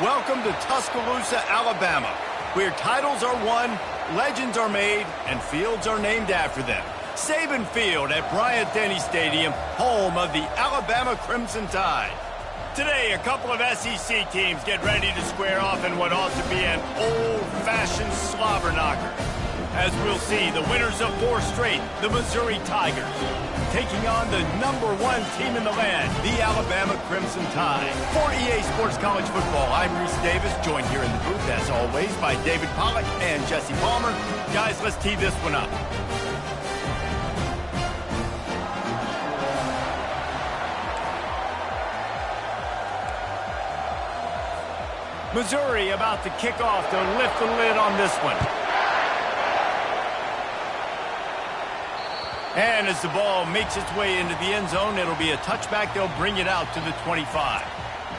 Welcome to Tuscaloosa, Alabama, where titles are won, legends are made, and fields are named after them. Saban Field at Bryant-Denny Stadium, home of the Alabama Crimson Tide. Today, a couple of SEC teams get ready to square off in what ought to be an old-fashioned slobber knocker. As we'll see, the winners of 4 straight, the Missouri Tigers, taking on the #1 team in the land, the Alabama Crimson Tide. For EA Sports College Football, I'm Reese Davis, joined here in the booth, as always, by David Pollack and Jesse Palmer. Guys, let's tee this one up. Missouri about to kick off to lift the lid on this one. And as the ball makes its way into the end zone, it'll be a touchback. They'll bring it out to the 25.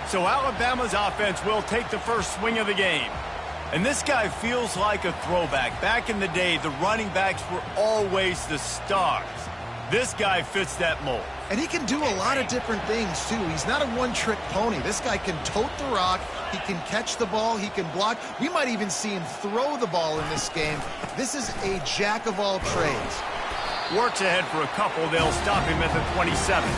So Alabama's offense will take the first swing of the game. And this guy feels like a throwback. Back in the day, the running backs were always the stars. This guy fits that mold. And he can do a lot of different things, too. He's not a one-trick pony. This guy can tote the rock. He can catch the ball. He can block. We might even see him throw the ball in this game. This is a jack of all trades. Works ahead for a couple. They'll stop him at the 27.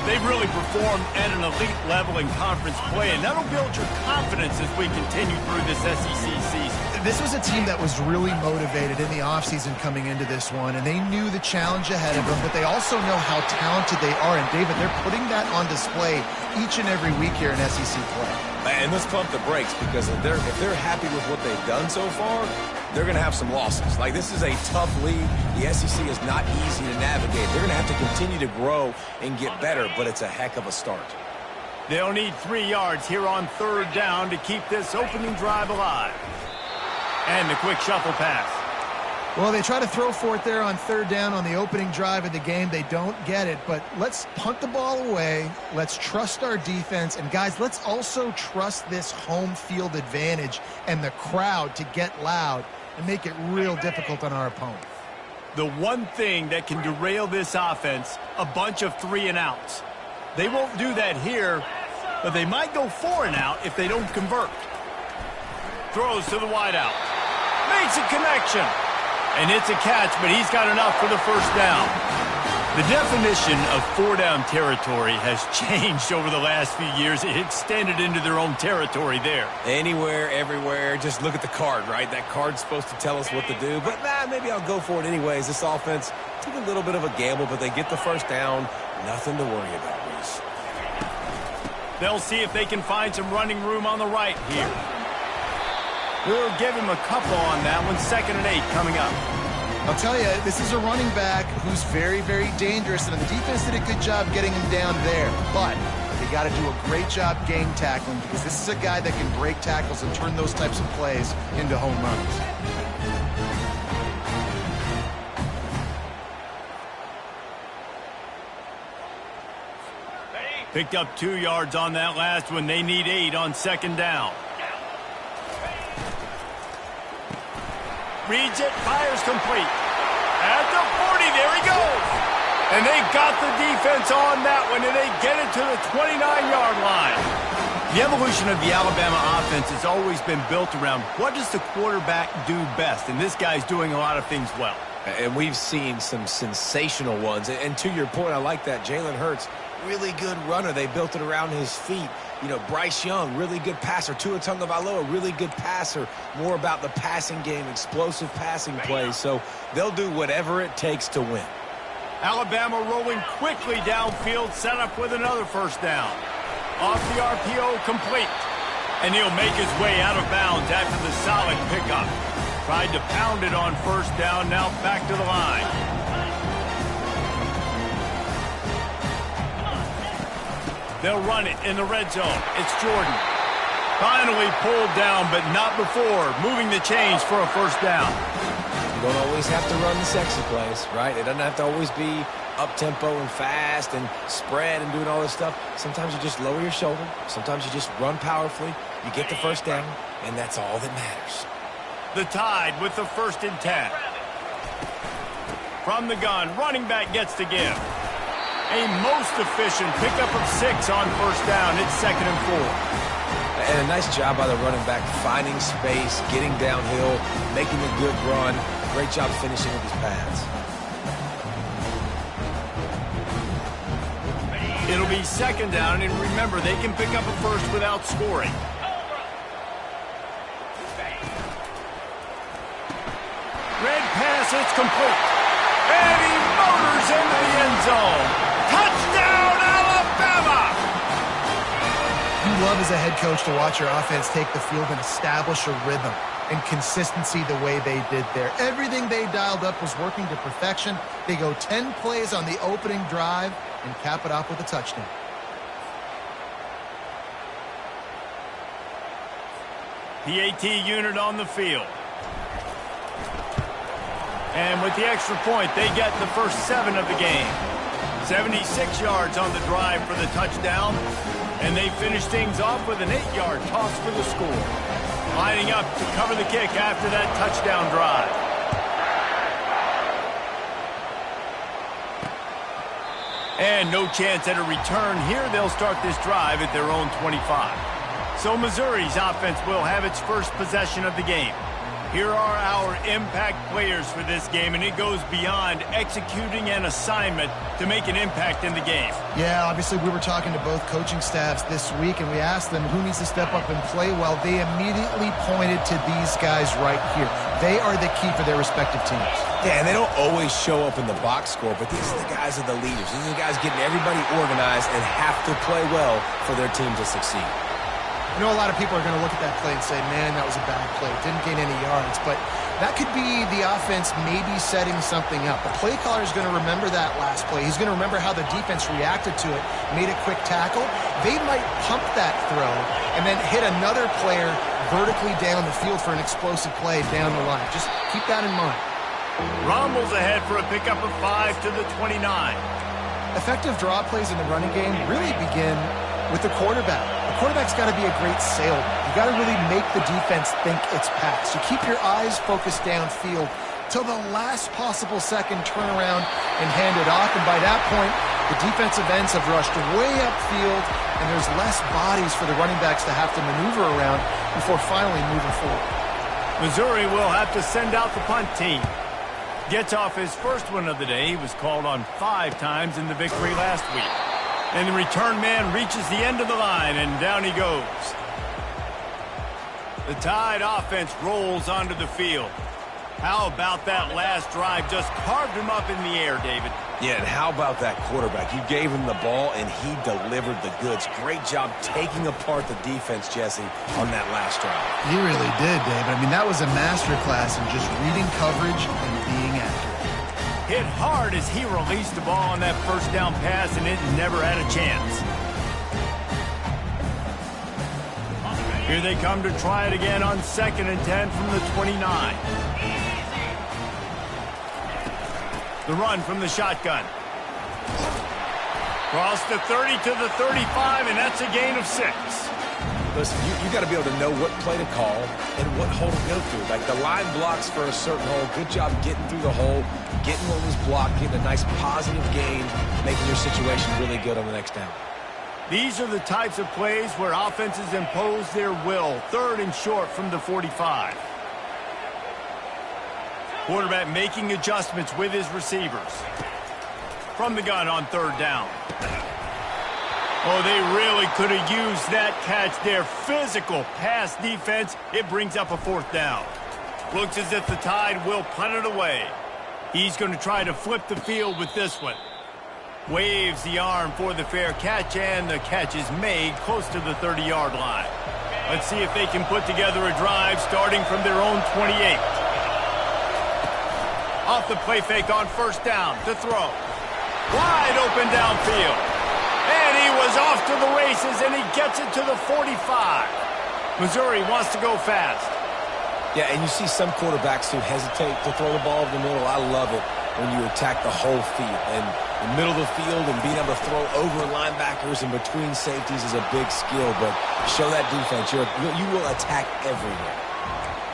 They've really performed at an elite level in conference play, and that'll build your confidence as we continue through this SEC season. This was a team that was really motivated in the offseason coming into this one, and they knew the challenge ahead of them, but they also know how talented they are. And, David, they're putting that on display each and every week here in SEC play. And let's pump the brakes, because if they're happy with what they've done so far, they're going to have some losses. Like, this is a tough league. The SEC is not easy to navigate. They're going to have to continue to grow and get better, but it's a heck of a start. They'll need 3 yards here on 3rd down to keep this opening drive alive. And the quick shuffle pass. Well, they try to throw for it there on 3rd down on the opening drive of the game. They don't get it, but let's punt the ball away. Let's trust our defense. And, guys, let's also trust this home field advantage and the crowd to get loud and make it real difficult on our opponent. The one thing that can derail this offense, a bunch of 3 and outs. They won't do that here, but they might go 4 and out if they don't convert. Throws to the wideout. Makes a connection. And it's a catch, but he's got enough for the first down. The definition of 4-down territory has changed over the last few years. It extended into their own territory there. Anywhere, everywhere, just look at the card, right? That card's supposed to tell us what to do, but maybe I'll go for it anyways. This offense took a little bit of a gamble, but they get the first down. Nothing to worry about, Reese. They'll see if they can find some running room on the right here. We'll give him a couple on that one. 2nd and 8 coming up. I'll tell you, this is a running back who's very, very dangerous, and the defense did a good job getting him down there. But they got to do a great job game tackling, because this is a guy that can break tackles and turn those types of plays into home runs. Picked up 2 yards on that last one. They need 8 on 2nd down. Reads it, fires complete. At the 40, there he goes. And they got the defense on that one, and they get it to the 29-yard line. The evolution of the Alabama offense has always been built around what does the quarterback do best, and this guy's doing a lot of things well. And we've seen some sensational ones. And to your point, I like that. Jalen Hurts, really good runner. They built it around his feet. You know, Bryce Young, really good passer. Tua Tagovailoa, really good passer. More about the passing game, explosive passing plays. So they'll do whatever it takes to win. Alabama rolling quickly downfield, set up with another first down. Off the RPO, complete. And he'll make his way out of bounds after the solid pickup. Tried to pound it on 1st down, now back to the line. They'll run it in the red zone. It's Jordan. Finally pulled down, but not before moving the chains for a first down. You don't always have to run the sexy plays, right? It doesn't have to always be up-tempo and fast and spread and doing all this stuff. Sometimes you just lower your shoulder. Sometimes you just run powerfully. You get the first down, and that's all that matters. The Tide with the 1st and 10. From the gun, running back gets to give. A most efficient pickup of 6 on 1st down. It's 2nd and 4. And a nice job by the running back, finding space, getting downhill, making a good run. Great job finishing with his pads. It'll be second down, and remember, they can pick up a first without scoring. Red pass, it's complete. And he motors into the end zone. Touchdown, Alabama! You love as a head coach to watch your offense take the field and establish a rhythm and consistency the way they did there. Everything they dialed up was working to perfection. They go 10 plays on the opening drive and cap it off with a touchdown. PAT unit on the field. And with the extra point, they get the first 7 of the game. 76 yards on the drive for the touchdown. And they finish things off with an 8-yard toss for the score. Lining up to cover the kick after that touchdown drive. And no chance at a return here. They'll start this drive at their own 25. So Missouri's offense will have its first possession of the game. Here are our impact players for this game, and it goes beyond executing an assignment to make an impact in the game. Yeah, obviously we were talking to both coaching staffs this week, and we asked them who needs to step up and play well. They immediately pointed to these guys right here. They are the key for their respective teams. Yeah, and they don't always show up in the box score, but these are the guys that are the leaders. These are the guys getting everybody organized and have to play well for their team to succeed. I know a lot of people are going to look at that play and say, man, that was a bad play. Didn't gain any yards. But that could be the offense maybe setting something up. The play caller is going to remember that last play. He's going to remember how the defense reacted to it, made a quick tackle. They might pump that throw and then hit another player vertically down the field for an explosive play down the line. Just keep that in mind. Rommel's ahead for a pickup of 5 to the 29. Effective draw plays in the running game really begin with the quarterback. The quarterback's got to be a great salesman. You got to really make the defense think it's pass. You keep your eyes focused downfield till the last possible second, turn around and hand it off. And by that point, the defensive ends have rushed way upfield, and there's less bodies for the running backs to have to maneuver around before finally moving forward. Missouri will have to send out the punt team. Gets off his first one of the day. He was called on 5 times in the victory last week. And the return man reaches the end of the line, and down he goes. The Tide offense rolls onto the field. How about that last drive? Just carved him up in the air, David. Yeah, and how about that quarterback? You gave him the ball, and he delivered the goods. Great job taking apart the defense, Jesse, on that last drive. He really did, David. I mean, that was a masterclass in just reading coverage and being accurate. Hit hard as he released the ball on that first down pass, and it never had a chance. Here they come to try it again on 2nd and 10 from the 29. The run from the shotgun. Cross the 30 to the 35, and that's a gain of 6. Listen, you got to be able to know what play to call and what hole to go through. Like the line blocks for a certain hole. Good job getting through the hole, getting what was blocked, getting a nice positive gain, making your situation really good on the next down. These are the types of plays where offenses impose their will. 3rd and short from the 45. Quarterback making adjustments with his receivers. From the gun on 3rd down. Oh, they really could have used that catch. Their physical pass defense, it brings up a 4th down. Looks as if the Tide will punt it away. He's going to try to flip the field with this one. Waves the arm for the fair catch, and the catch is made close to the 30-yard line. Let's see if they can put together a drive starting from their own 28. Off the play fake on 1st down to throw. Wide open downfield. And he was off to the races, and he gets it to the 45. Missouri wants to go fast. Yeah, and you see some quarterbacks who hesitate to throw the ball over the middle. I love it when you attack the whole field. And the middle of the field and being able to throw over linebackers and between safeties is a big skill. But show that defense. You will attack everywhere.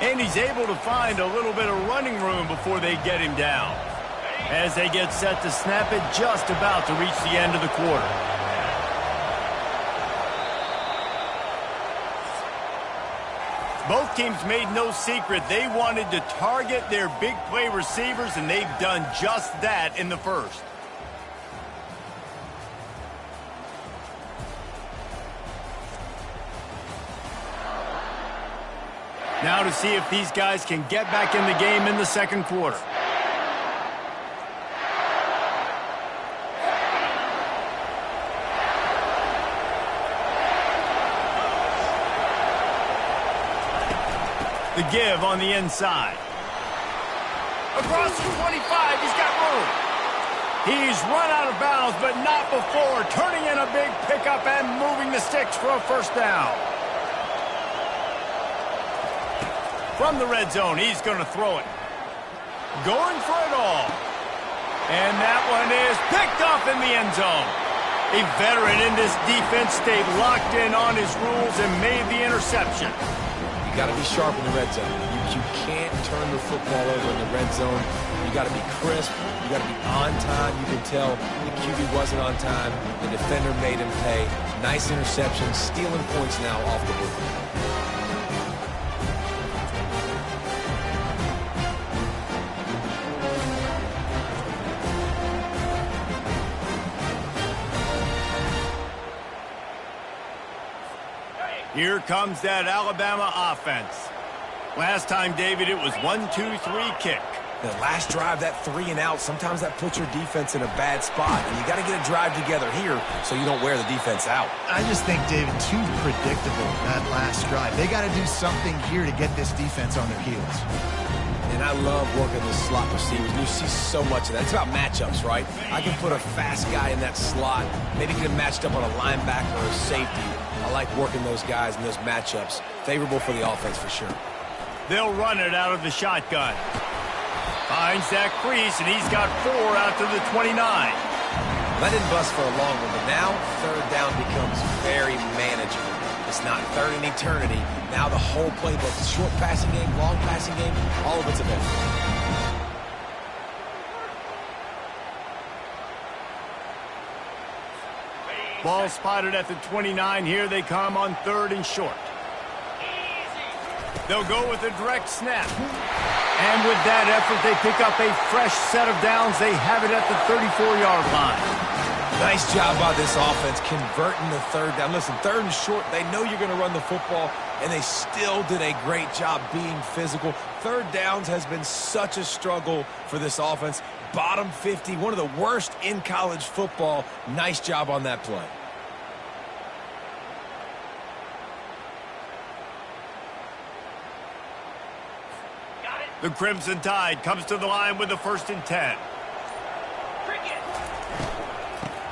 And he's able to find a little bit of running room before they get him down. As they get set to snap it, just about to reach the end of the quarter. Both teams made no secret they wanted to target their big play receivers, and they've done just that in the first. Now to see if these guys can get back in the game in the second quarter. The give on the inside. Across the 25, he's got room. He's run out of bounds, but not before turning in a big pickup and moving the sticks for a first down. From the red zone, he's going to throw it. Going for it all. And that one is picked off in the end zone. A veteran in this defense stayed locked in on his rules and made the interception. You got to be sharp in the red zone. You can't turn the football over in the red zone. You got to be crisp. You got to be on time. You can tell the QB wasn't on time. The defender made him pay. Nice interception, stealing points now off the board. Here comes that Alabama offense. Last time, David, it was 1-2-3 kick. The last drive, that 3 and out, sometimes that puts your defense in a bad spot. And you got to get a drive together here so you don't wear the defense out. I just think, David, too predictable, that last drive. They got to do something here to get this defense on their heels. And I love working the slot receivers. You see so much of that. It's about matchups, right? I can put a fast guy in that slot, maybe get him matched up on a linebacker or a safety. I like working those guys in those matchups. Favorable for the offense for sure. They'll run it out of the shotgun. Finds that crease, and he's got 4 out to the 29. That didn't bust for a long one, but now third down becomes very manageable. It's not third in eternity. Now the whole playbook, short passing game, long passing game, all of it's available. Ball spotted at the 29. Here they come on 3rd and short. They'll go with a direct snap. And with that effort, they pick up a fresh set of downs. They have it at the 34-yard line. Nice job by this offense converting the 3rd down. Listen, 3rd and short, they know you're going to run the football, and they still did a great job being physical. 3rd downs has been such a struggle for this offense. Bottom 50, one of the worst in college football. Nice job on that play. The Crimson Tide comes to the line with the 1st and 10.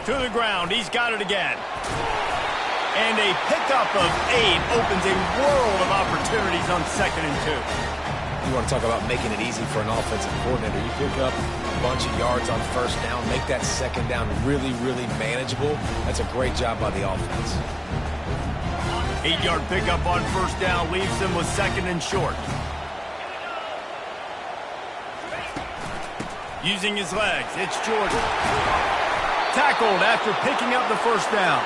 To the ground, he's got it again. And a pickup of 8 opens a world of opportunities on 2nd and 2. You want to talk about making it easy for an offensive coordinator. You pick up a bunch of yards on 1st down, make that 2nd down really, really manageable. That's a great job by the offense. 8-yard pickup on 1st down leaves them with 2nd and short. Using his legs, it's Jordan. Tackled after picking up the 1st down.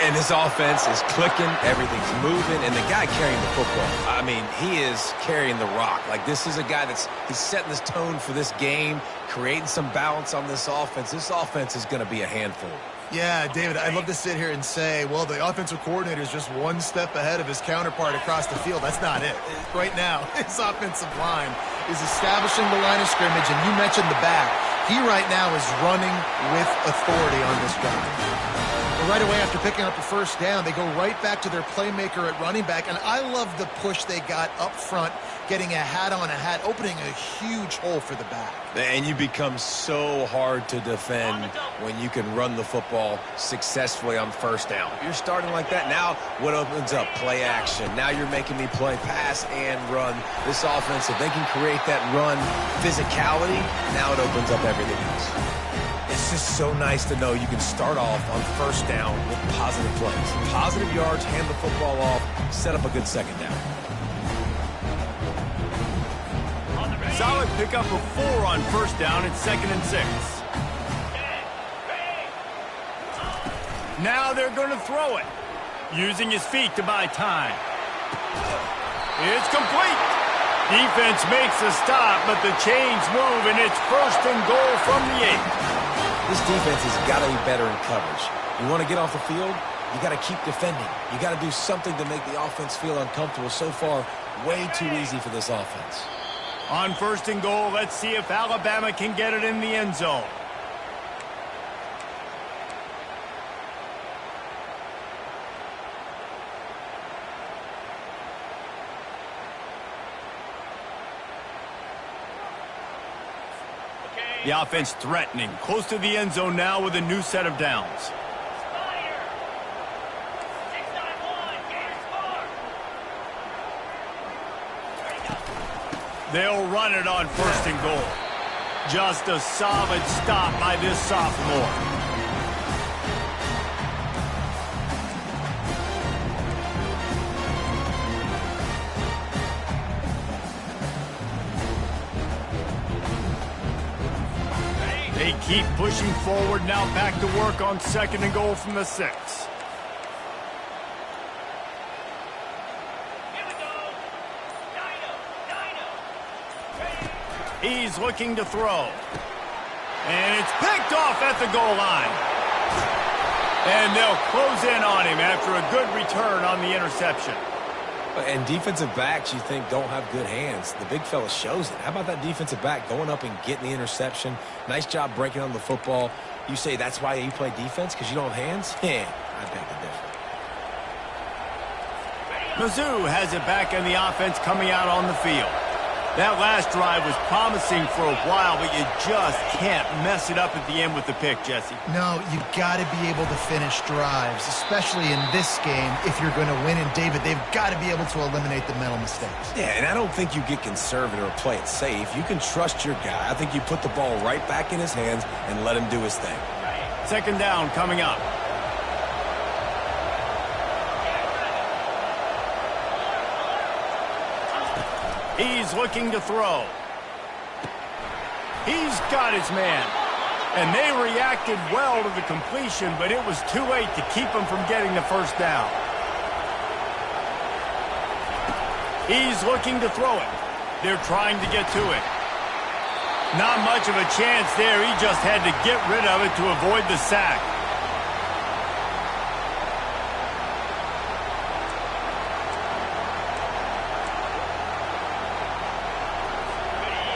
And this offense is clicking, everything's moving, and the guy carrying the football, I mean, he is carrying the rock. Like, this is a guy he's setting this tone for this game, creating some balance on this offense. This offense is going to be a handful. Yeah, David, I'd love to sit here and say, well, the offensive coordinator is just one step ahead of his counterpart across the field. That's not it. Right now, his offensive line is establishing the line of scrimmage, and you mentioned the back. He right now is running with authority on this drive. Right away after picking up the 1st down, they go right back to their playmaker at running back, and I love the push they got up front, getting a hat on a hat, opening a huge hole for the back. And you become so hard to defend when you can run the football successfully on 1st down. If you're starting like that, now what opens up? Play action. Now you're making me play pass and run. This offense, if they can create that run physicality, now it opens up everything else. It's just so nice to know you can start off on 1st down with positive plays. Positive yards, hand the football off, set up a good 2nd down. Solid pickup of 4 on 1st down. It's 2nd and 6. Now they're going to throw it, using his feet to buy time. It's complete. Defense makes a stop, but the chains move, and it's 1st and goal from the 8. This defense has got to be better in coverage. You want to get off the field, you got to keep defending. You got to do something to make the offense feel uncomfortable. So far, way too easy for this offense. On 1st and goal, let's see if Alabama can get it in the end zone. The offense threatening, close to the end zone now with a new set of downs. They'll run it on 1st and goal. Just a solid stop by this sophomore. They keep pushing forward, now back to work on 2nd and goal from the 6. He's looking to throw. And it's picked off at the goal line. And they'll close in on him after a good return on the interception. And defensive backs, you think, don't have good hands. The big fella shows it. How about that defensive back going up and getting the interception? Nice job breaking on the football. You say that's why you play defense, because you don't have hands? Yeah, I beg to differ. Mizzou has it back in the offense coming out on the field. That last drive was promising for a while, but you just can't mess it up at the end with the pick, Jesse. No, you got to be able to finish drives, especially in this game if you're going to win. And, David, they've got to be able to eliminate the mental mistakes. Yeah, and I don't think you get conservative or play it safe. You can trust your guy. I think you put the ball right back in his hands and let him do his thing. 2nd down coming up. He's looking to throw. He's got his man. And they reacted well to the completion, but it was too late to keep him from getting the 1st down. He's looking to throw it. They're trying to get to it. Not much of a chance there. He just had to get rid of it to avoid the sack.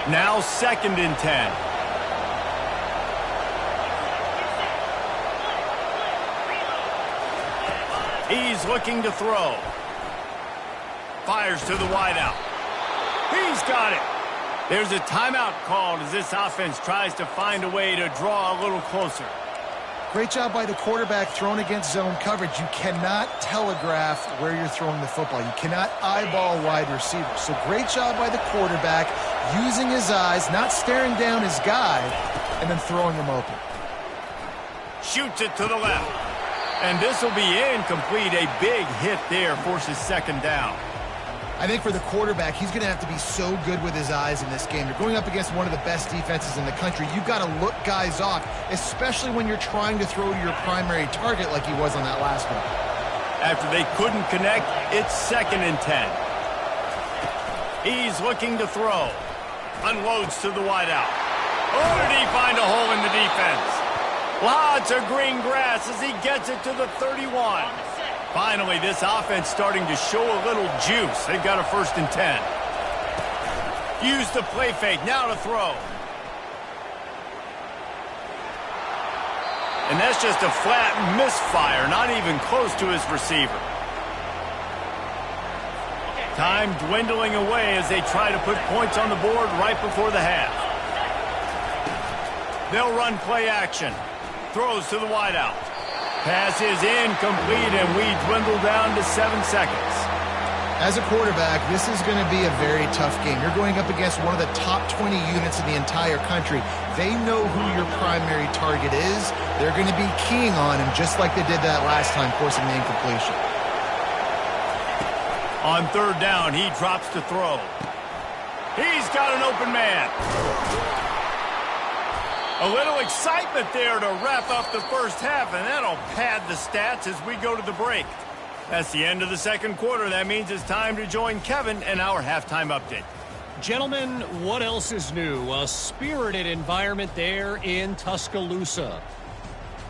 Now 2nd and 10. He's looking to throw. Fires to the wideout. He's got it. There's a timeout called as this offense tries to find a way to draw a little closer. Great job by the quarterback thrown against zone coverage. You cannot telegraph where you're throwing the football. You cannot eyeball wide receivers. So great job by the quarterback using his eyes, not staring down his guy, and then throwing him open. Shoots it to the left. And this will be incomplete. A big hit there forces 2nd down. I think for the quarterback, he's going to have to be so good with his eyes in this game. You're going up against one of the best defenses in the country. You've got to look guys off, especially when you're trying to throw to your primary target like he was on that last one. After they couldn't connect, it's 2nd and 10. He's looking to throw. Unloads to the wideout. Oh, did he find a hole in the defense? Lots of green grass as he gets it to the 31. Finally, this offense starting to show a little juice. They've got a 1st and 10. Use the play fake, now to throw. And that's just a flat misfire, not even close to his receiver. Time dwindling away as they try to put points on the board right before the half. They'll run play action. Throws to the wideout. Pass is incomplete, and we dwindle down to 7 seconds. As a quarterback, this is going to be a very tough game. You're going up against one of the top 20 units in the entire country. They know who your primary target is. They're going to be keying on him just like they did that last time, forcing the incompletion. On 3rd down, he drops to throw. He's got an open man. A little excitement there to wrap up the 1st half, and that'll pad the stats as we go to the break. That's the end of the second quarter. That means it's time to join Kevin in our halftime update. Gentlemen, what else is new? A spirited environment there in Tuscaloosa.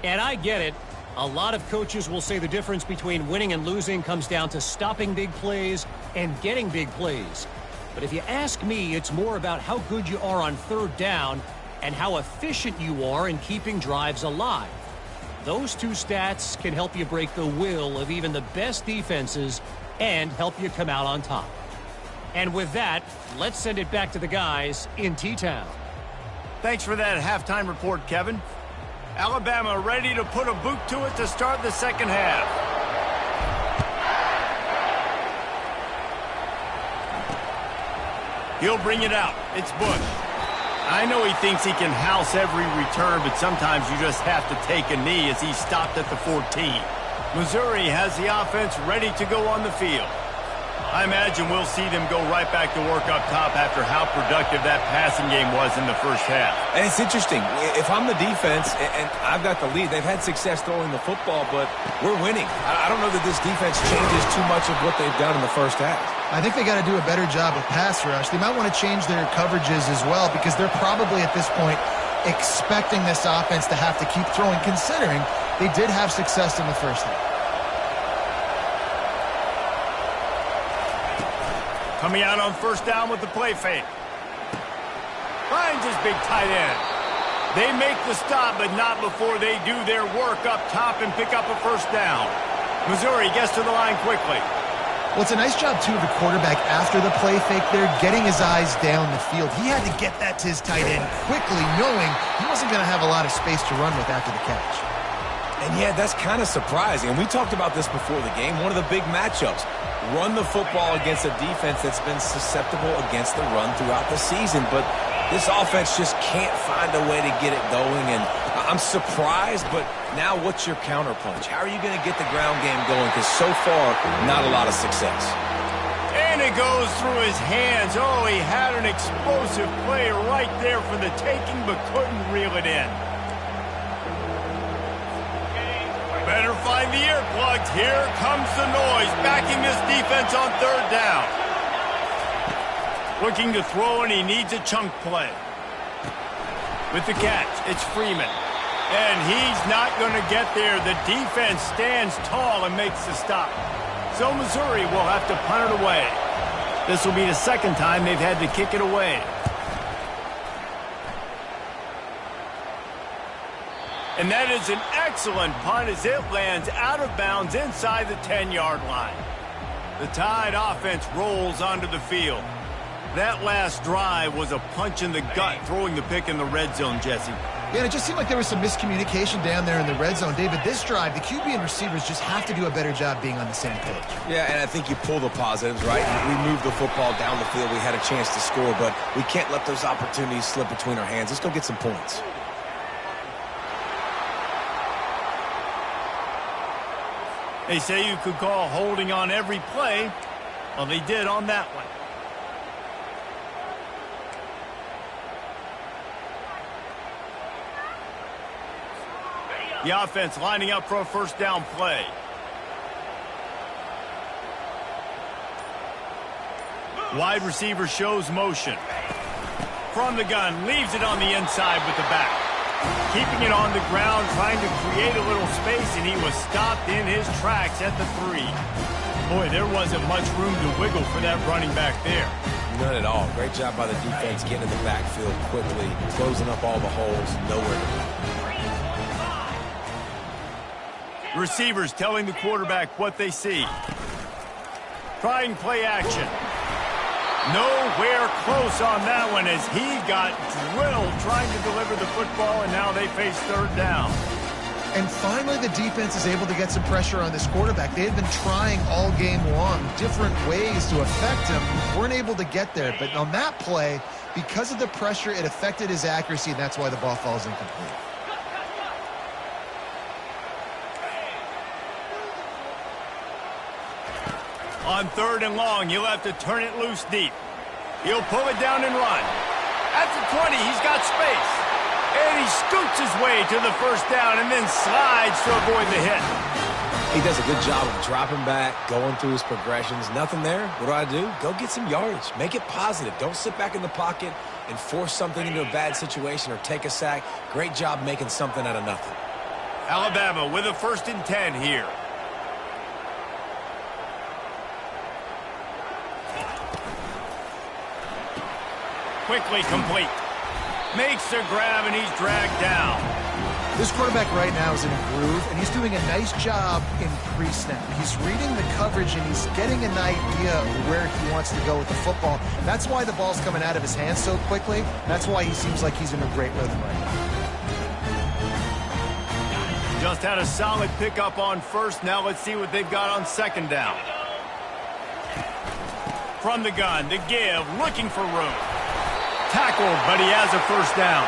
And I get it. A lot of coaches will say the difference between winning and losing comes down to stopping big plays and getting big plays. But if you ask me, it's more about how good you are on third down and how efficient you are in keeping drives alive. Those two stats can help you break the will of even the best defenses and help you come out on top. And with that, let's send it back to the guys in T-Town. Thanks for that halftime report, Kevin. Alabama ready to put a boot to it to start the second half. He'll bring it out. It's Bush. I know he thinks he can house every return, but sometimes you just have to take a knee as he stopped at the 14. Missouri has the offense ready to go on the field. I imagine we'll see them go right back to work up top after how productive that passing game was in the first half. And it's interesting. If I'm the defense and I've got the lead, they've had success throwing the football, but we're winning. I don't know that this defense changes too much of what they've done in the first half. I think they got to do a better job of pass rush. They might want to change their coverages as well because they're probably at this point expecting this offense to have to keep throwing, considering they did have success in the first half. Coming out on first down with the play fake. Finds his big tight end. They make the stop, but not before they do their work up top and pick up a first down. Missouri gets to the line quickly. Well, it's a nice job, too, of the quarterback after the play fake there, getting his eyes down the field. He had to get that to his tight end quickly, knowing he wasn't going to have a lot of space to run with after the catch. And yeah, that's kind of surprising. And we talked about this before the game. One of the big matchups. Run the football against a defense that's been susceptible against the run throughout the season. But this offense just can't find a way to get it going. And I'm surprised, but now what's your counterpunch? How are you going to get the ground game going? Because so far, not a lot of success. And it goes through his hands. Oh, he had an explosive play right there for the taking, but couldn't reel it in. Better find the earplugs. Here comes the noise, backing this defense on third down. Looking to throw, and he needs a chunk play. With the catch, it's Freeman. And he's not going to get there. The defense stands tall and makes the stop. So Missouri will have to punt it away. This will be the second time they've had to kick it away. And that is an excellent punt as it lands out of bounds inside the 10-yard line. The Tide offense rolls onto the field. That last drive was a punch in the gut, throwing the pick in the red zone, Jesse. Yeah, and it just seemed like there was some miscommunication down there in the red zone. David, this drive, the QB and receivers just have to do a better job being on the same page. Yeah, and I think you pull the positives, right? We moved the football down the field. We had a chance to score, but we can't let those opportunities slip between our hands. Let's go get some points. They say you could call holding on every play. Well, they did on that one. The offense lining up for a first down play. Wide receiver shows motion. From the gun, leaves it on the inside with the back. Keeping it on the ground, trying to create a little space, and he was stopped in his tracks at the 3. Boy, there wasn't much room to wiggle for that running back there. None at all. Great job by the defense getting in the backfield quickly, closing up all the holes, nowhere to go. Receivers telling the quarterback what they see. Trying play action. Nowhere close on that one as he got drilled trying to deliver the football, and now they face third down. And finally, the defense is able to get some pressure on this quarterback. They had been trying all game long different ways to affect him. Weren't able to get there. But on that play, because of the pressure, it affected his accuracy, and that's why the ball falls incomplete. On third and long, he'll have to turn it loose deep. He'll pull it down and run. At the 20, he's got space. And he scoots his way to the first down and then slides to avoid the hit. He does a good job of dropping back, going through his progressions. Nothing there. What do? Go get some yardage. Make it positive. Don't sit back in the pocket and force something into a bad situation or take a sack. Great job making something out of nothing. Alabama with a 1st and 10 here. Quickly complete. Makes the grab, and he's dragged down. This quarterback right now is in a groove, and he's doing a nice job in pre-snap. He's reading the coverage, and he's getting an idea of where he wants to go with the football. That's why the ball's coming out of his hands so quickly. That's why he seems like he's in a great rhythm right now. Just had a solid pickup on 1st. Now let's see what they've got on 2nd down. From the gun, the give, looking for room. Tackled, but he has a 1st down.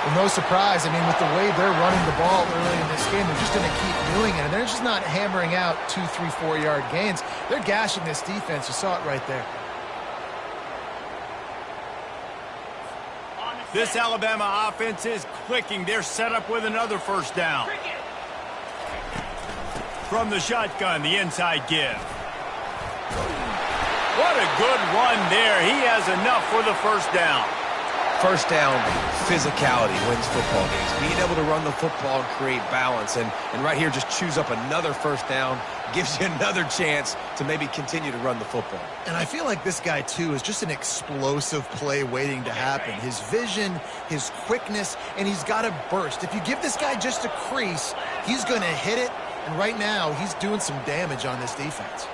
Well, no surprise. I mean, with the way they're running the ball early in this game, they're just going to keep doing it. And they're just not hammering out 2, 3, 4-yard gains. They're gashing this defense. You saw it right there. This Alabama offense is clicking. They're set up with another 1st down. From the shotgun, the inside give. What a good run there. He has enough for the 1st down. 1st down, physicality wins football games. Being able to run the football and create balance. And right here, just choose up another 1st down. Gives you another chance to maybe continue to run the football. And I feel like this guy, too, is just an explosive play waiting to happen. His vision, his quickness, and he's got a burst. If you give this guy just a crease, he's going to hit it. And right now, he's doing some damage on this defense.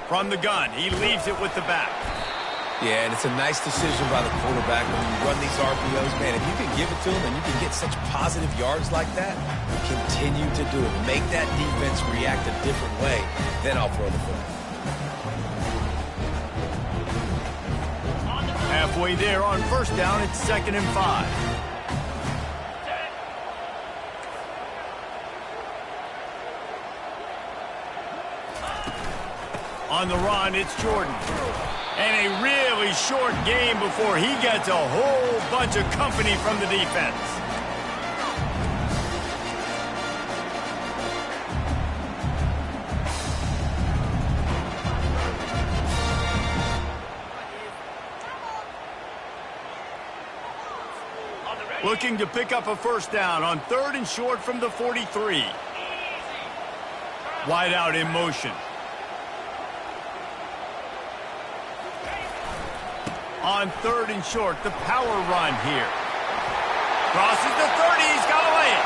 From the gun, he leaves it with the back. Yeah, and it's a nice decision by the quarterback when you run these RPOs. Man, if you can give it to him and you can get such positive yards like that, continue to do it. Make that defense react a different way, then I'll throw the football. Halfway there on 1st down, it's 2nd and 5. On the run, it's Jordan. And a really short game before he gets a whole bunch of company from the defense. Looking to pick up a 1st down on 3rd and short from the 43. Wide out in motion. On 3rd and short, the power run here. Crosses the 30, he's got to lay it.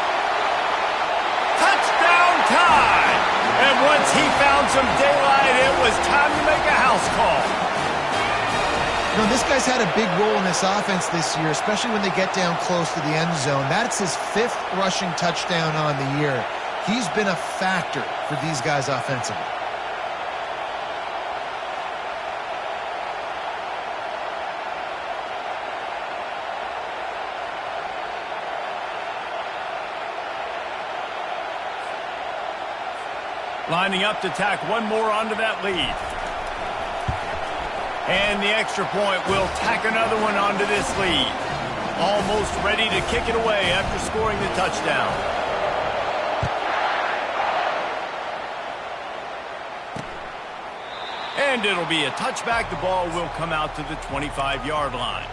Touchdown time! And once he found some daylight, it was time to make a house call. You know, this guy's had a big role in this offense this year, especially when they get down close to the end zone. That's his 5th rushing touchdown on the year. He's been a factor for these guys offensively. Lining up to tack one more onto that lead. And the extra point will tack another one onto this lead. Almost ready to kick it away after scoring the touchdown. And it'll be a touchback. The ball will come out to the 25-yard line.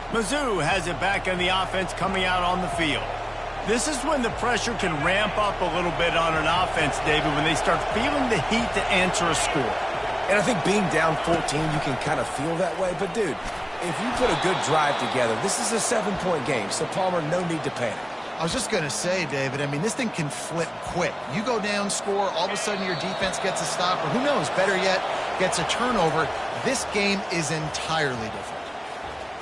Mizzou has it back on the offense coming out on the field. This is when the pressure can ramp up a little bit on an offense, David, when they start feeling the heat to answer a score. And I think being down 14, you can kind of feel that way. But, dude, if you put a good drive together, this is a 7-point game. So, Palmer, no need to panic. I was just going to say, David, I mean, this thing can flip quick. You go down, score, all of a sudden your defense gets a stop, or who knows, better yet, gets a turnover. This game is entirely different.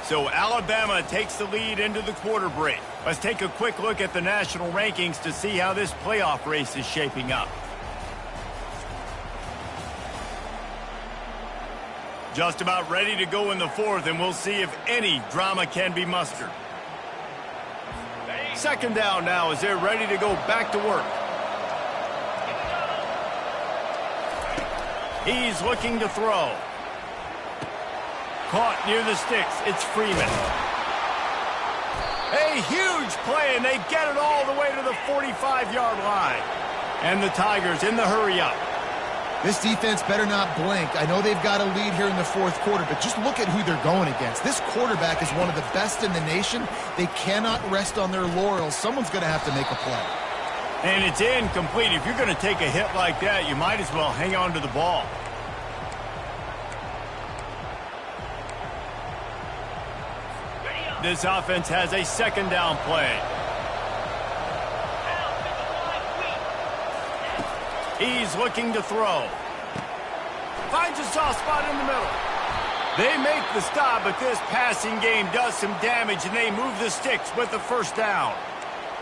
So Alabama takes the lead into the quarter break. Let's take a quick look at the national rankings to see how this playoff race is shaping up. Just about ready to go in the 4th, and we'll see if any drama can be mustered. 2nd down now as they're ready to go back to work. He's looking to throw. caught near the sticks. It's Freeman. A huge play, and they get it all the way to the 45-yard line. And the Tigers in the hurry-up. This defense better not blink. I know they've got a lead here in the fourth quarter, but just look at who they're going against. This quarterback is one of the best in the nation. They cannot rest on their laurels. Someone's going to have to make a play. And it's incomplete. If you're going to take a hit like that, you might as well hang on to the ball. This offense has a second down play. He's looking to throw. Finds a soft spot in the middle. They make the stop, but this passing game does some damage, and they move the sticks with the first down.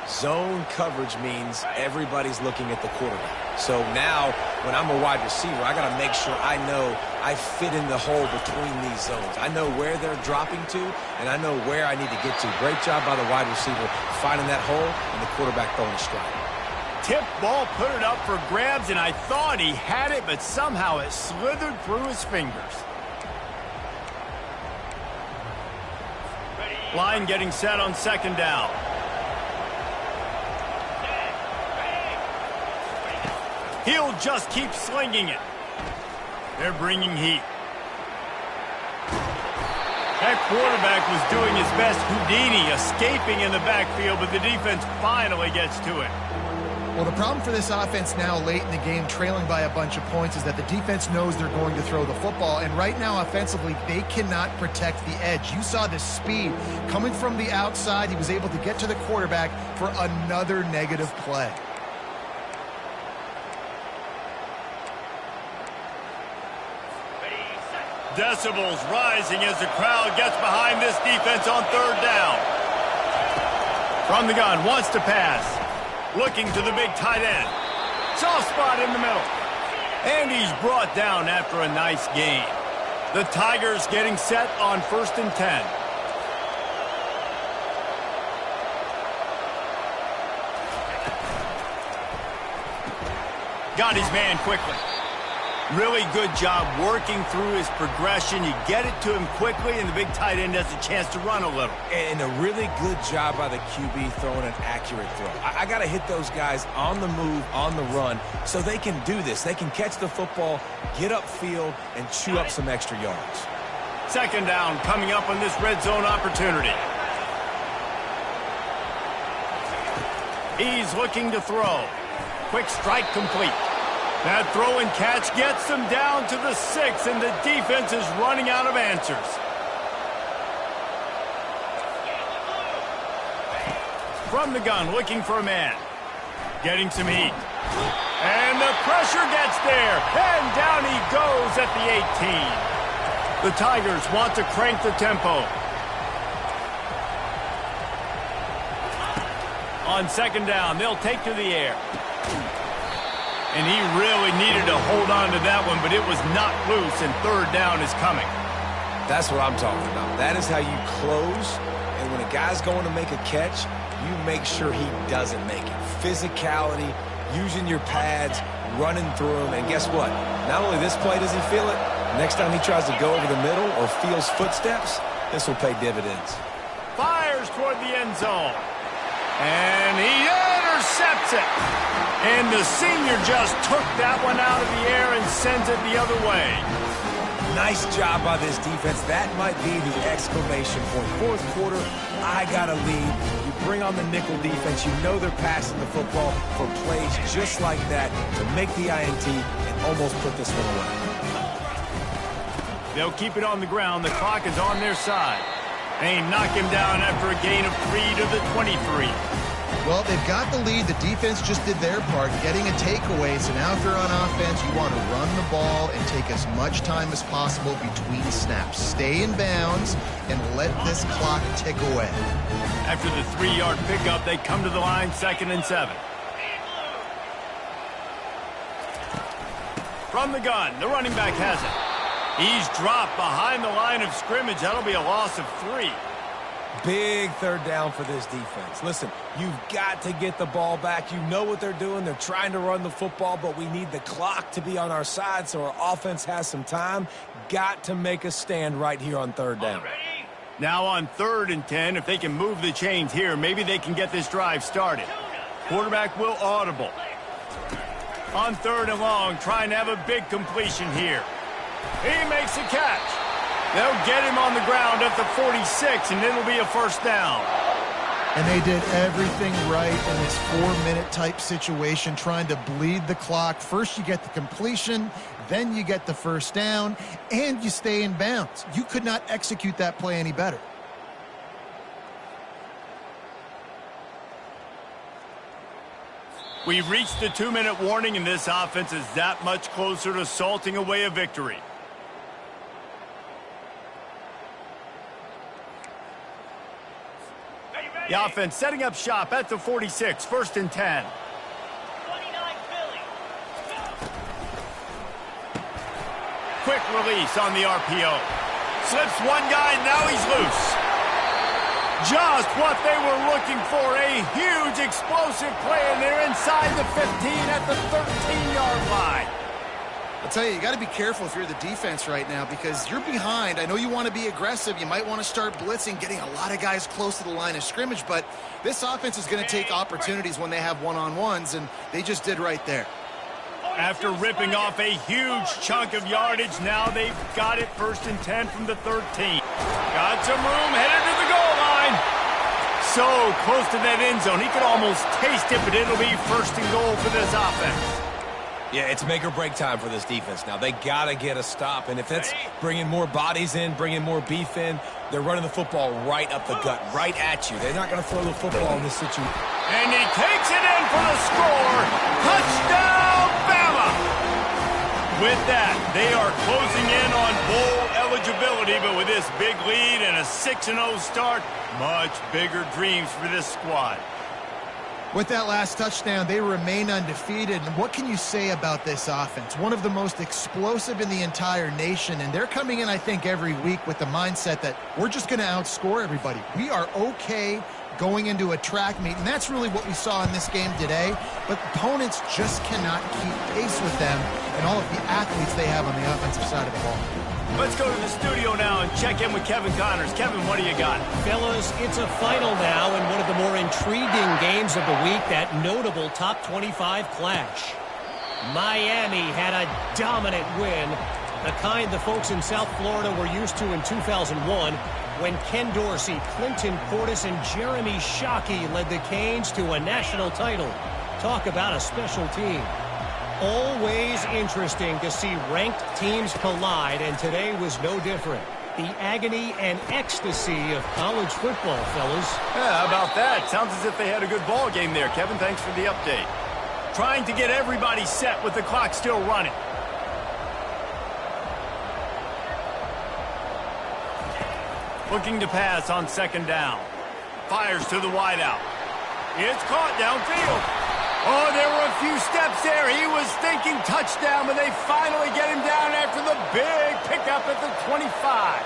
Zone coverage means everybody's looking at the quarterback. So now, when I'm a wide receiver, I got to make sure I know I fit in the hole between these zones. I know where they're dropping to, and I know where I need to get to. Great job by the wide receiver finding that hole and the quarterback throwing a strike. Tip ball, put it up for grabs, and I thought he had it, but somehow it slithered through his fingers. Line getting set on second down. He'll just keep slinging it. They're bringing heat. That quarterback was doing his best Houdini, escaping in the backfield, but the defense finally gets to it. Well, the problem for this offense now late in the game, trailing by a bunch of points, is that the defense knows they're going to throw the football. And right now, offensively, they cannot protect the edge. You saw the speed coming from the outside. He was able to get to the quarterback for another negative play. Decibels rising as the crowd gets behind this defense on third down. From the gun, wants to pass. Looking to the big tight end. Soft spot in the middle. And he's brought down after a nice gain. The Tigers getting set on 1st and 10. Got his man quickly. Really good job working through his progression. You get it to him quickly, and the big tight end has a chance to run a little. And a really good job by the QB throwing an accurate throw. I got to hit those guys on the move, on the run, so they can do this. They can catch the football, get upfield, and chew up some extra yards. Second down coming up on this red zone opportunity. He's looking to throw. Quick strike complete. That throw and catch gets them down to the 6, and the defense is running out of answers. From the gun, looking for a man. Getting some heat. And the pressure gets there, and down he goes at the 18. The Tigers want to crank the tempo. On second down, they'll take to the air. And he really needed to hold on to that one, but it was not loose, and third down is coming. That's what I'm talking about. That is how you close, and when a guy's going to make a catch, you make sure he doesn't make it. Physicality, using your pads, running through him, and guess what? Not only this play does he feel it, next time he tries to go over the middle or feels footsteps, this will pay dividends. Fires toward the end zone. And he intercepts it. And the senior just took that one out of the air and sends it the other way. Nice job by this defense. That might be the exclamation point. Fourth quarter, I got a lead. You bring on the nickel defense. You know they're passing the football for plays just like that to make the INT and almost put this one away. They'll keep it on the ground. The clock is on their side. They knock him down after a gain of 3 to the 23. Well, they've got the lead. The defense just did their part, getting a takeaway. So now if you're on offense, you want to run the ball and take as much time as possible between snaps. Stay in bounds and let this clock tick away. After the 3-yard pickup, they come to the line, 2nd and 7. From the gun, the running back has it. He's dropped behind the line of scrimmage. That'll be a loss of 3. Big third down for this defense. Listen, you've got to get the ball back. You know what they're doing. They're trying to run the football, but we need the clock to be on our side so our offense has some time. Got to make a stand right here on third down. Now on 3rd and 10, if they can move the chains here, maybe they can get this drive started. Quarterback will audible. On 3rd and long, trying to have a big completion here. He makes a catch. They'll get him on the ground at the 46, and it'll be a first down. And they did everything right in this 4-minute type situation, trying to bleed the clock. First you get the completion, then you get the first down, and you stay in bounds. You could not execute that play any better. We've reached the 2-minute warning, and this offense is that much closer to salting away a victory. The offense setting up shop at the 46, 1st and 10. 29 Philly. Quick release on the RPO. Slips one guy, now he's loose. Just what they were looking for, a huge explosive play, and they're inside the 15 at the 13-yard line. I'll tell you got to be careful if you're the defense right now because you're behind. I know you want to be aggressive. You might want to start blitzing, getting a lot of guys close to the line of scrimmage, but this offense is going to take opportunities when they have one-on-ones, and they just did right there. After ripping off a huge chunk of yardage, now they've got it 1st and 10 from the 13. Got some room, headed to the goal line. So close to that end zone, he could almost taste it, but it'll be 1st and goal for this offense. Yeah, it's make or break time for this defense now. They got to get a stop, and if it's bringing more bodies in, bringing more beef in, they're running the football right up the gut, right at you. They're not going to throw the football in this situation. And he takes it in for the score. Touchdown, Bama! With that, they are closing in on bowl eligibility, but with this big lead and a 6-0 start, much bigger dreams for this squad. With that last touchdown, they remain undefeated. And what can you say about this offense? One of the most explosive in the entire nation. And they're coming in, I think, every week with the mindset that we're just going to outscore everybody. We are okay going into a track meet. And that's really what we saw in this game today. But opponents just cannot keep pace with them and all of the athletes they have on the offensive side of the ball. Let's go to the studio now and check in with Kevin Connors. Kevin, what do you got? Fellas, it's a final now and one of the more intriguing games of the week, that notable top 25 clash. Miami had a dominant win, the kind the folks in South Florida were used to in 2001 when Ken Dorsey, Clinton Portis, and Jeremy Shockey led the Canes to a national title. Talk about a special team. Always interesting to see ranked teams collide, and today was no different. The agony and ecstasy of college football, fellas. Yeah, how about that? Sounds as if they had a good ball game there. Kevin, thanks for the update. Trying to get everybody set with the clock still running. Looking to pass on 2nd down. Fires to the wideout. It's caught downfield. Oh, there were a few steps there. He was thinking touchdown, but they finally get him down after the big pickup at the 25.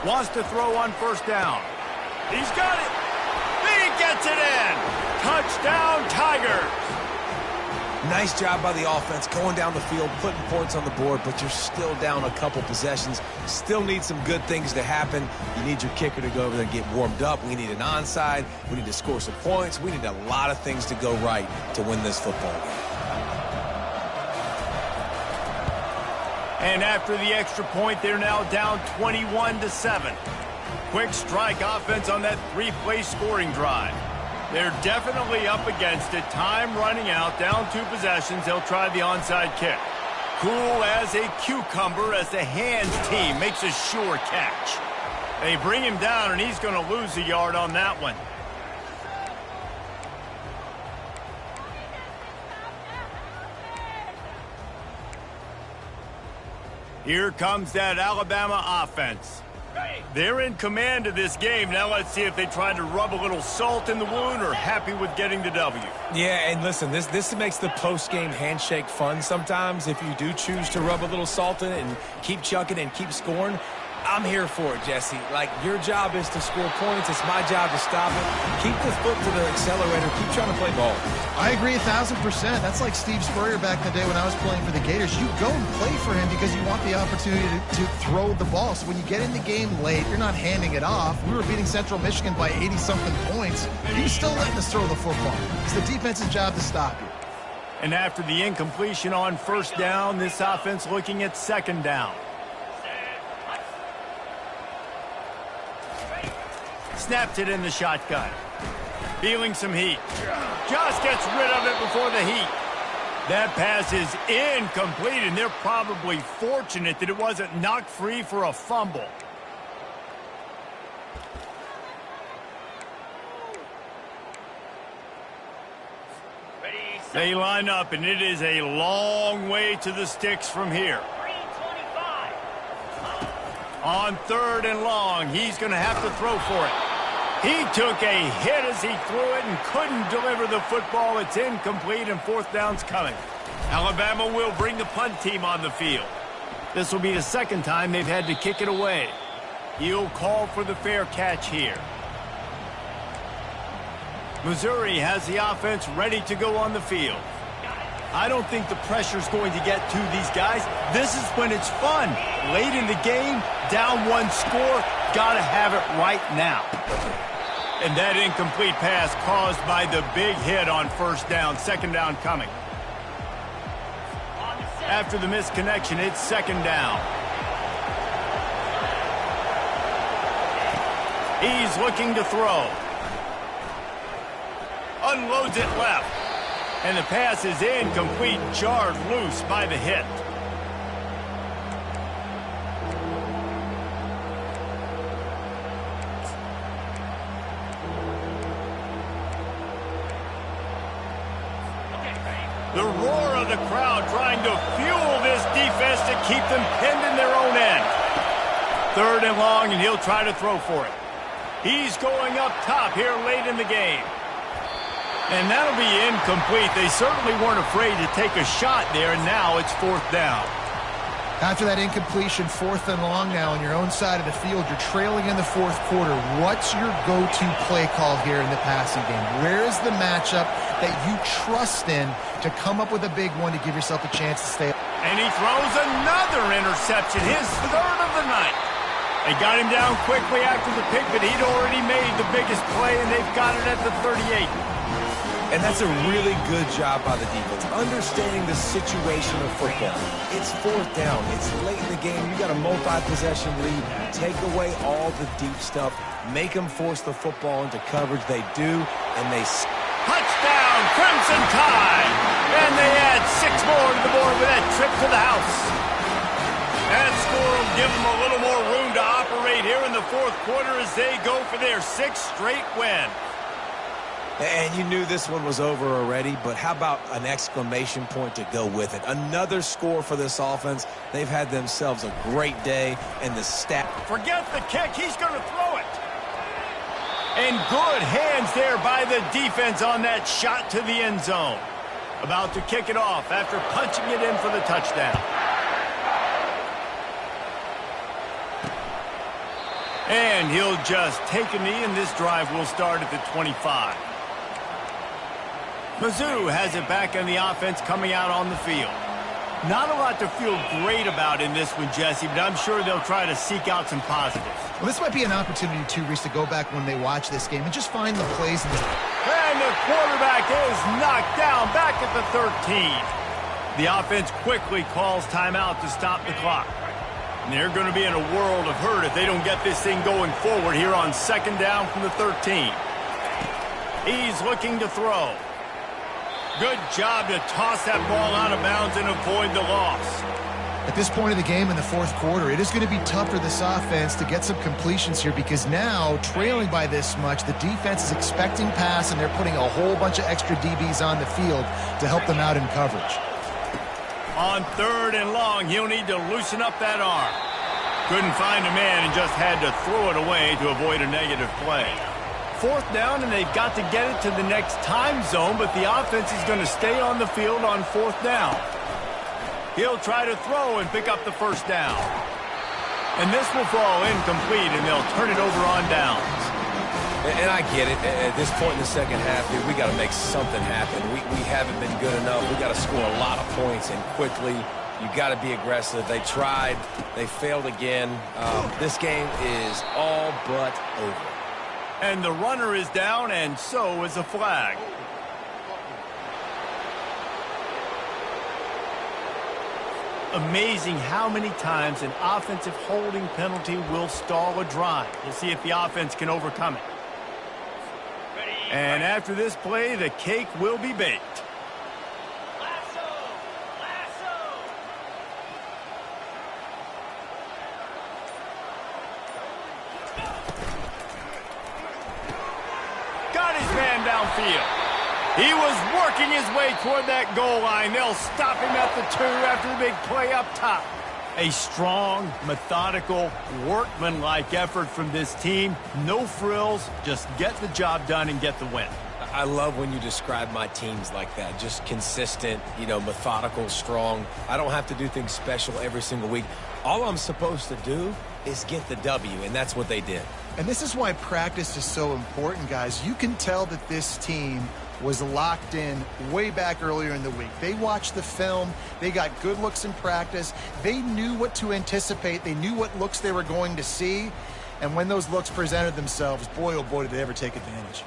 Wants to throw on 1st down. He's got it. He gets it in. Touchdown, Tigers. Nice job by the offense going down the field, putting points on the board, but you're still down a couple possessions. Still need some good things to happen. You need your kicker to go over there and get warmed up. We need an onside. We need to score some points. We need a lot of things to go right to win this football game. And after the extra point, they're now down 21-7. Quick strike offense on that 3-play scoring drive. They're definitely up against it. Time running out, down 2 possessions. They'll try the onside kick. Cool as a cucumber as the hands team makes a sure catch. They bring him down, and he's going to lose a yard on that one. Here comes that Alabama offense. They're in command of this game. Now let's see if they try to rub a little salt in the wound or happy with getting the W. Yeah, and listen, this makes the post-game handshake fun sometimes. If you do choose to rub a little salt in it and keep chucking and keep scoring, I'm here for it, Jesse. Like, your job is to score points. It's my job to stop it. Keep the foot to the accelerator. Keep trying to play ball. I agree 1,000%. That's like Steve Spurrier back in the day when I was playing for the Gators. You go and play for him because you want the opportunity to throw the ball. So when you get in the game late, you're not handing it off. We were beating Central Michigan by 80-something points. You're still letting us throw the football. It's the defense's job to stop you. And after the incompletion on first down, this offense looking at second down. Snapped it in the shotgun. Feeling some heat. Just gets rid of it before the heat. That pass is incomplete, and they're probably fortunate that it wasn't knocked free for a fumble. They line up, and it is a long way to the sticks from here. On third and long, he's going to have to throw for it. He took a hit as he threw it and couldn't deliver the football. It's incomplete, and fourth down's coming. Alabama will bring the punt team on the field. This will be the second time they've had to kick it away. He'll call for the fair catch here. Missouri has the offense ready to go on the field. I don't think the pressure's going to get to these guys. This is when it's fun. Late in the game, down one score, gotta have it right now. And that incomplete pass caused by the big hit on first down. Second down coming. After the misconnection, it's second down. He's looking to throw. Unloads it left. And the pass is incomplete, jarred loose by the hit. The roar of the crowd trying to fuel this defense to keep them pinned in their own end. Third and long, and he'll try to throw for it. He's going up top here late in the game. And that'll be incomplete. They certainly weren't afraid to take a shot there, and now it's fourth down. After that incompletion, fourth and long now on your own side of the field, you're trailing in the fourth quarter. What's your go-to play call here in the passing game? Where is the matchup that you trust in to come up with a big one to give yourself a chance to stay? And he throws another interception, his third of the night. They got him down quickly after the pick, but he'd already made the biggest play, and they've got it at the 38. And that's a really good job by the defense, understanding the situation of football. It's fourth down. It's late in the game. You got a multi-possession lead. Take away all the deep stuff. Make them force the football into coverage. They do, and they... Touchdown, Crimson Tide! And they add 6 more to the board with that trip to the house. That score will give them a little more room to operate here in the fourth quarter as they go for their 6th straight win. And you knew this one was over already, but how about an exclamation point to go with it? Another score for this offense. They've had themselves a great day, and the stat... Forget the kick. He's going to throw it. And good hands there by the defense on that shot to the end zone. About to kick it off after punching it in for the touchdown. And he'll just take a knee, and this drive will start at the 25. Mizzou has it back on the offense coming out on the field. Not a lot to feel great about in this one, Jesse, but I'm sure they'll try to seek out some positives. Well, this might be an opportunity, too, Reese, to go back when they watch this game and just find the plays in this. And the quarterback is knocked down back at the 13. The offense quickly calls timeout to stop the clock. And they're going to be in a world of hurt if they don't get this thing going forward here on second down from the 13. He's looking to throw. Good job to toss that ball out of bounds and avoid the loss. At this point of the game in the fourth quarter, it is going to be tough for this offense to get some completions here because now, trailing by this much, the defense is expecting pass, and they're putting a whole bunch of extra DBs on the field to help them out in coverage. On third and long, he'll need to loosen up that arm. Couldn't find a man and just had to throw it away to avoid a negative play. 4th down, and they've got to get it to the next time zone, but the offense is going to stay on the field on 4th down. He'll try to throw and pick up the 1st down. And this will fall incomplete, and they'll turn it over on downs. And I get it. At this point in the second half, dude, we got to make something happen. We haven't been good enough. We got to score a lot of points and quickly. You got to be aggressive. They tried. They failed again. This game is all but over. And the runner is down, and so is a flag. Amazing how many times an offensive holding penalty will stall a drive. We'll see if the offense can overcome it. And after this play, the cake will be baked. Lasso! Lasso! Got his man downfield. He was working his way toward that goal line. They'll stop him at the 2 after the big play up top. A strong, methodical, workmanlike effort from this team. No frills, just get the job done and get the win. I love when you describe my teams like that. Just consistent, methodical, strong. I don't have to do things special every single week. All I'm supposed to do is get the W, and that's what they did. And this is why practice is so important, guys. You can tell that this team was locked in way back earlier in the week. They watched the film. They got good looks in practice. They knew what to anticipate. They knew what looks they were going to see. And when those looks presented themselves, boy, oh boy, did they ever take advantage.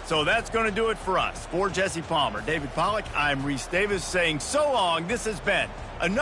So that's going to do it for us. For Jesse Palmer, David Pollack, I'm Reese Davis saying so long. This has been another